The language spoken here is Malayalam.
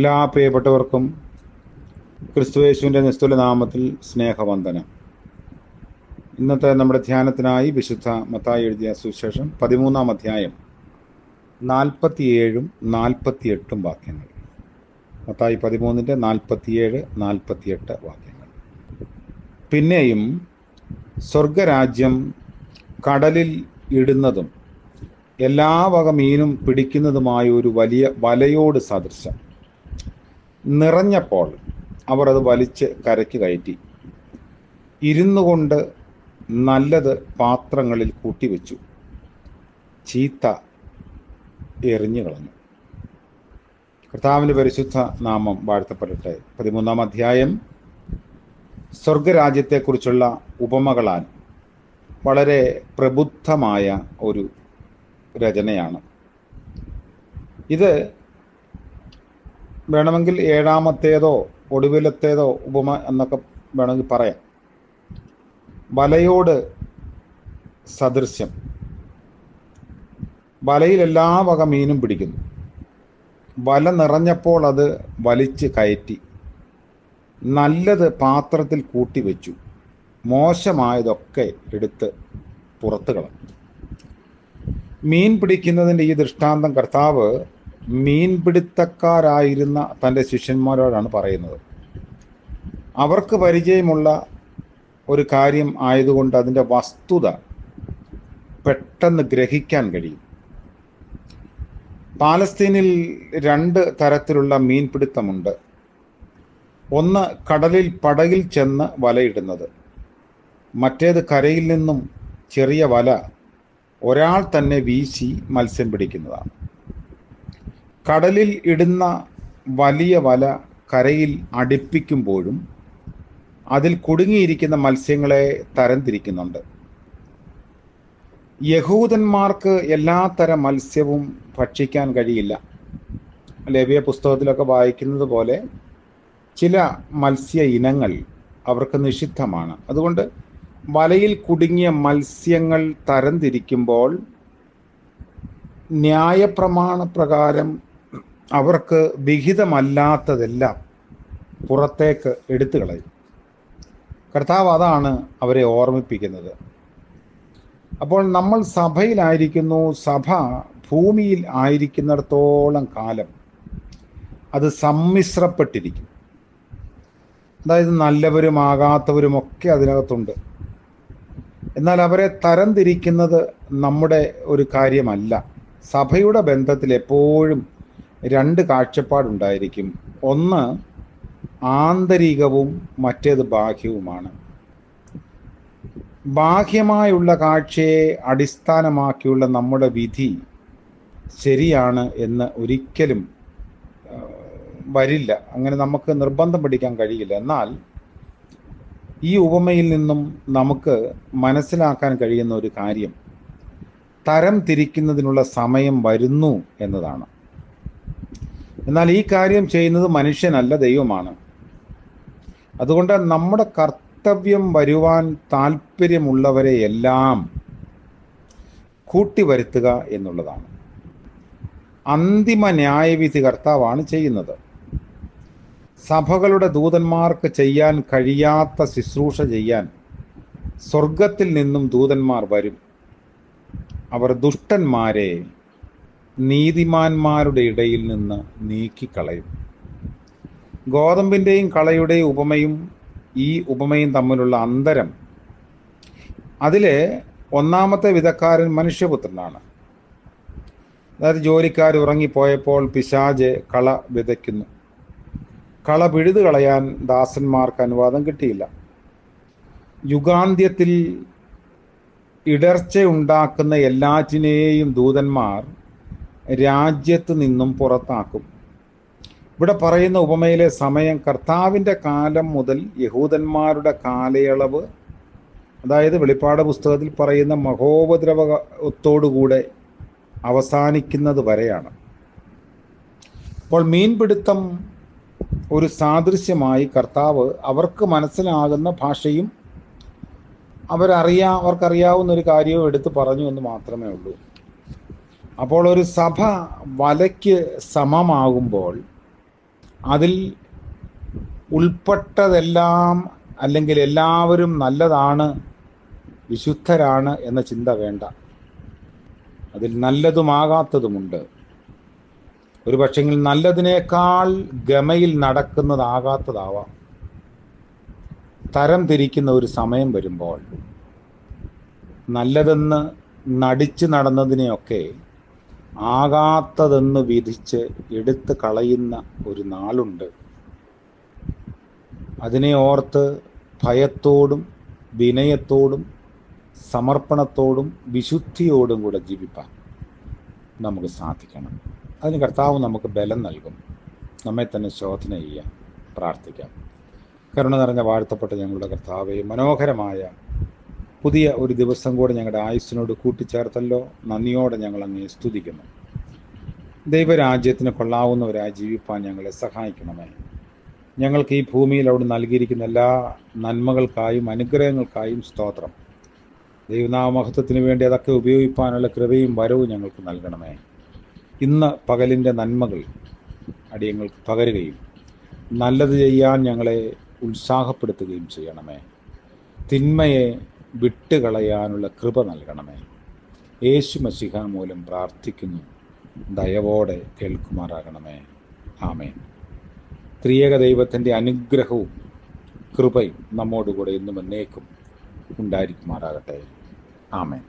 എല്ലാ പ്രിയപ്പെട്ടവർക്കും ക്രിസ്തുയേശുവിൻ്റെ നിസ്തുല നാമത്തിൽ സ്നേഹവന്ദനം. ഇന്നത്തെ നമ്മുടെ ധ്യാനത്തിനായി വിശുദ്ധ മത്തായി എഴുതിയ സുവിശേഷം 13-ാം അധ്യായം 47-ഉം 48-ഉം വാക്യങ്ങൾ. മത്തായി 13-ന്റെ 47-48 വാക്യങ്ങൾ. പിന്നെയും സ്വർഗരാജ്യം കടലിൽ ഇടുന്നതും എല്ലാ വക മീനും പിടിക്കുന്നതുമായ ഒരു വലിയ വലയോട് സദൃശം. നിറഞ്ഞപ്പോൾ അവർ അത് വലിച്ച് കരയ്ക്ക് കയറ്റി ഇരുന്നു കൊണ്ട് നല്ലത് പാത്രങ്ങളിൽ കൂട്ടിവെച്ചു, ചീത്ത എറിഞ്ഞു കളഞ്ഞു. കർത്താവിൻ്റെ പരിശുദ്ധ നാമം വാഴ്ത്തപ്പെടട്ടെ. 13-ാം അധ്യായം സ്വർഗരാജ്യത്തെക്കുറിച്ചുള്ള ഉപമകളാൽ വളരെ പ്രബുദ്ധമായ ഒരു രചനയാണ്. ഇത് വേണമെങ്കിൽ 7-ാമത്തേതോ ഒടുവിലത്തേതോ ഉപമ എന്നൊക്കെ വേണമെങ്കിൽ പറയാം. വലയോട് സദൃശ്യം. വലയിൽ എല്ലാ വക മീനും പിടിക്കുന്നു. വല നിറഞ്ഞപ്പോൾ അത് വലിച്ച് കയറ്റി നല്ലത് പാത്രത്തിൽ കൂട്ടിവെച്ചു, മോശമായതൊക്കെ എടുത്ത് പുറത്ത് കളഞ്ഞു. മീൻ പിടിക്കുന്നതിൻ്റെ ഈ ദൃഷ്ടാന്തം കർത്താവ് മീൻപിടുത്തക്കാരായിരുന്ന തൻ്റെ ശിഷ്യന്മാരോടാണ് പറയുന്നത്. അവർക്ക് പരിചയമുള്ള ഒരു കാര്യം ആയതുകൊണ്ട് അതിൻ്റെ വസ്തുത പെട്ടെന്ന് ഗ്രഹിക്കാൻ കഴിയും. പാലസ്തീനിൽ 2 തരത്തിലുള്ള മീൻപിടുത്തമുണ്ട്. ഒന്ന് കടലിൽ പടകിൽ ചെന്ന് വലയിടുന്നത്, മറ്റേത് കരയിൽ നിന്നും ചെറിയ വല ഒരാൾ തന്നെ വീശി മത്സ്യം പിടിക്കുന്നതാണ്. കടലിൽ ഇടുന്ന വലിയ വല കരയിൽ അടുപ്പിക്കുമ്പോഴും അതിൽ കുടുങ്ങിയിരിക്കുന്ന മത്സ്യങ്ങളെ തരംതിരിക്കുന്നുണ്ട്. യഹൂദന്മാർക്ക് എല്ലാ തരം മത്സ്യവും ഭക്ഷിക്കാൻ കഴിയില്ല. ലേവ്യ പുസ്തകത്തിലൊക്കെ വായിക്കുന്നത് പോലെ ചില മത്സ്യ ഇനങ്ങൾ അവർക്ക് നിഷിദ്ധമാണ്. അതുകൊണ്ട് വലയിൽ കുടുങ്ങിയ മത്സ്യങ്ങൾ തരംതിരിക്കുമ്പോൾ ന്യായപ്രമാണ പ്രകാരം അവർക്ക് വിഹിതമല്ലാത്തതെല്ലാം പുറത്തേക്ക് എടുത്തു കളയും. കർത്താവ് അതാണ് അവരെ ഓർമ്മിപ്പിക്കുന്നത്. അപ്പോൾ നമ്മൾ സഭയിലായിരിക്കുന്നു. സഭ ഭൂമിയിൽ ആയിരിക്കുന്നിടത്തോളം കാലം അത് സമ്മിശ്രപ്പെട്ടിരിക്കും. അതായത് നല്ലവരും ആകാത്തവരുമൊക്കെ അതിനകത്തുണ്ട്. എന്നാൽ അവരെ തരംതിരിക്കുന്നത് നമ്മുടെ ഒരു കാര്യമല്ല. സഭയുടെ ബന്ധത്തിൽ എപ്പോഴും 2 കാഴ്ചപ്പാടുണ്ടായിരിക്കും. ഒന്ന് ആന്തരികവും മറ്റേത് ബാഹ്യവുമാണ്. ബാഹ്യമായുള്ള കാഴ്ചയെ അടിസ്ഥാനമാക്കിയുള്ള നമ്മുടെ വിധി ശരിയാണ് എന്ന് ഒരിക്കലും വരില്ല. അങ്ങനെ നമുക്ക് നിർബന്ധം പിടിക്കാൻ കഴിയില്ല. എന്നാൽ ഈ ഉപമയിൽ നിന്നും നമുക്ക് മനസ്സിലാക്കാൻ കഴിയുന്ന ഒരു കാര്യം, തരം തിരിക്കുന്നതിനുള്ള സമയം വരുന്നു എന്നതാണ്. എന്നാൽ ഈ കാര്യം ചെയ്യുന്നത് മനുഷ്യനല്ല, ദൈവമാണ്. അതുകൊണ്ട് നമ്മുടെ കർത്തവ്യം വരുവാൻ താല്പര്യമുള്ളവരെ എല്ലാം കൂട്ടിവരുത്തുക എന്നുള്ളതാണ്. അന്തിമ ന്യായവിധി കർത്താവാണ് ചെയ്യുന്നത്. സഭകളുടെ ദൂതന്മാർക്ക് ചെയ്യാൻ കഴിയാത്ത ശുശ്രൂഷ ചെയ്യാൻ സ്വർഗത്തിൽ നിന്നും ദൂതന്മാർ വരും. അവർ ദുഷ്ടന്മാരെ നീതിമാന്മാരുടെ ഇടയിൽ നിന്ന് നീക്കിക്കളയും. ഗോതമ്പിൻ്റെയും കളയുടെയും ഉപമയും ഈ ഉപമയും തമ്മിലുള്ള അന്തരം, അതിലെ 1-ാമത്തെ വിധക്കാരൻ മനുഷ്യപുത്രനാണ്. അതായത് ജോലിക്കാർ ഉറങ്ങിപ്പോയപ്പോൾ പിശാച് കള വിതയ്ക്കുന്നു. കള പിഴുതു കളയാൻ ദാസന്മാർക്ക് അനുവാദം കിട്ടിയില്ല. യുഗാന്ത്യത്തിൽ ഇടർച്ചയുണ്ടാക്കുന്ന എല്ലാറ്റിനെയും ദൂതന്മാർ രാജ്യത്ത് നിന്നും പുറത്താക്കും. ഇവിടെ പറയുന്ന ഉപമയിലെ സമയം കർത്താവിൻ്റെ കാലം മുതൽ യഹൂദന്മാരുടെ കാലയളവ്, അതായത് വെളിപ്പാട് പുസ്തകത്തിൽ പറയുന്ന മഹോപദ്രവത്തോടുകൂടെ അവസാനിക്കുന്നത് വരെയാണ്. അപ്പോൾ മീൻപിടുത്തം ഒരു സാദൃശ്യമായി കർത്താവ് അവർക്ക് മനസ്സിലാകുന്ന ഭാഷയും അവർക്കറിയാവുന്ന ഒരു കാര്യവും എടുത്ത് പറഞ്ഞു എന്ന് മാത്രമേ ഉള്ളൂ. അപ്പോൾ ഒരു സഭ വലയ്ക്ക് സമമാകുമ്പോൾ അതിൽ ഉൾപ്പെട്ടതെല്ലാം അല്ലെങ്കിൽ എല്ലാവരും നല്ലതാണ്, വിശുദ്ധരാണ് എന്ന ചിന്ത വേണ്ട. അതിൽ നല്ലതുമാകാത്തതുമുണ്ട്. ഒരു പക്ഷെങ്കിൽ നല്ലതിനേക്കാൾ ഗമയിൽ നടക്കുന്നതാകാത്തതാവാം. തരം തിരിക്കുന്ന ഒരു സമയം വരുമ്പോൾ നല്ലതെന്ന് നടിച്ചു നടന്നതിനെയൊക്കെ ആകാത്തതെന്ന് വിധിച്ച് എടുത്ത് കളയുന്ന ഒരു നാളുണ്ട്. അതിനെ ഓർത്ത് ഭയത്തോടും വിനയത്തോടും സമർപ്പണത്തോടും വിശുദ്ധിയോടും കൂടെ ജീവിപ്പാൻ നമുക്ക് സാധിക്കണം. അതിന് കർത്താവ് നമുക്ക് ബലം നൽകും. നമ്മെ തന്നെ ശോധന ചെയ്യാം, പ്രാർത്ഥിക്കാം. കരുണ നിറഞ്ഞ വാഴ്ത്തപ്പെട്ട ഞങ്ങളുടെ കർത്താവേ, മനോഹരമായ പുതിയ ഒരു ദിവസം കൂടെ ഞങ്ങളുടെ ആയുസ്സിനോട് കൂട്ടിച്ചേർത്തല്ലോ. നന്ദിയോടെ ഞങ്ങൾ അങ്ങേ സ്തുതിക്കുന്നു. ദൈവരാജ്യത്തിന് കൊള്ളാവുന്നവരായി ജീവിപ്പാൻ ഞങ്ങളെ സഹായിക്കണമേ. ഞങ്ങൾക്ക് ഈ ഭൂമിയിൽ അവിടെ നൽകിയിരിക്കുന്ന എല്ലാ നന്മകൾക്കായും അനുഗ്രഹങ്ങൾക്കായും സ്തോത്രം. ദൈവനാമഹത്വത്തിന് വേണ്ടി അതൊക്കെ ഉപയോഗിക്കാനുള്ള കൃപയും വരവും ഞങ്ങൾക്ക് നൽകണമേ. ഇന്ന് പകലിൻ്റെ നന്മകൾ അടിയങ്ങൾക്ക് പകരുകയും നല്ലത് ചെയ്യാൻ ഞങ്ങളെ ഉത്സാഹപ്പെടുത്തുകയും ചെയ്യണമേ. തിന്മയെ വിട്ടുകളയാനുള്ള കൃപ നൽകണമേ. യേശു മശിഹ മൂലം പ്രാർത്ഥിക്കുന്നു. ദയവോടെ കേൾക്കുമാറാകണമേ. ആമേൻ. ത്രിയേക ദൈവത്തിൻ്റെ അനുഗ്രഹവും കൃപയും നമ്മോടുകൂടെ എന്നും എന്നേക്കും ഉണ്ടായിരിക്കുമാറാകട്ടെ. ആമേൻ.